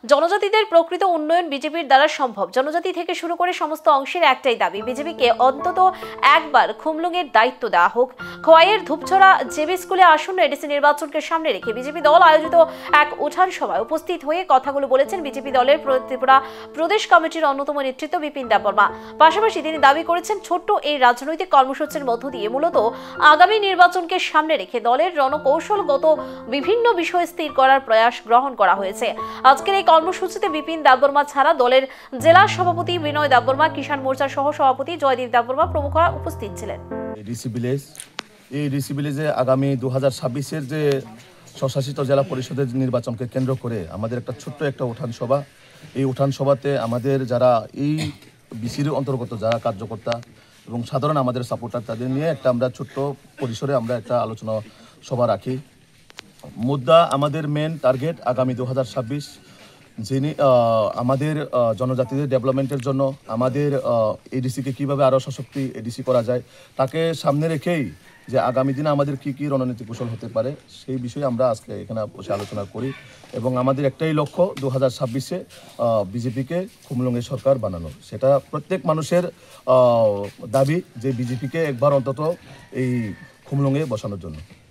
জনজাতিদের প্রকৃত উন্নয়ন বিজেপির দ্বারা সম্ভব। জনজাতি থেকে শুরু করে সমস্ত অংশের একটাই দাবি, বিজেপিকে অন্তত একবার খুমলুঙের দায়িত্ব দেওয়া হোক। খোয়াইয়ের ধূপছড়া জেবি স্কুলে আসন্ন এডিসি নির্বাচনকে সামনে রেখে বিজেপি দল আয়োজিত এক উঠান সভায় উপস্থিত হয়ে কথাগুলো বলেছেন বিজেপি দলের ত্রিপুরা প্রদেশ কমিটির অন্যতম নেতৃত্ব বিপিন দেববর্মা। পাশাপাশি তিনি দাবি করেছেন, ছোট্ট এই রাজনৈতিক কর্মসূচির মধ্য দিয়ে মূলত আগামী নির্বাচনকে সামনে রেখে দলের রণকৌশলগত বিভিন্ন বিষয় স্থির করার প্রয়াস গ্রহণ করা হয়েছে। আজকের এই কর্মসূচিতে বিপিন দেববর্মা ছাড়া দলের জেলা সভাপতি বিনয় দেববর্মা, কিষাণ মোর্চার সহ সভাপতি জয়দীপ দেববর্মা প্রমুখরা উপস্থিত ছিলেন। এই ডিসি ভিলেজে আগামী 2026-এর যে স্বশাসিত জেলা পরিষদের নির্বাচনকে কেন্দ্র করে আমাদের একটা ছোট্ট একটা উঠান সভা। এই উঠান সভাতে আমাদের যারা এই বিসির অন্তর্গত যারা কার্যকর্তা এবং সাধারণ আমাদের সাপোর্টার, তাদের নিয়ে একটা আমরা ছোট্ট পরিসরে আমরা একটা আলোচনা সভা রাখি। মুদ্রা আমাদের মেন টার্গেট আগামী 2026, যিনি আমাদের জনজাতিদের ডেভেলপমেন্টের জন্য আমাদের এডিসিকে কীভাবে আরও সশক্তি এডিসি করা যায়, তাকে সামনে রেখেই যে আগামী দিনে আমাদের কী কী রণনীতি কৌশল হতে পারে সেই বিষয়ে আমরা আজকে এখানে বসে আলোচনা করি। এবং আমাদের একটাই লক্ষ্য 2026-এ বিজেপিকে খুমলুঙের সরকার বানানো। সেটা প্রত্যেক মানুষের দাবি যে বিজেপিকে একবার অন্তত এই খুমলুঙে বসানোর জন্য।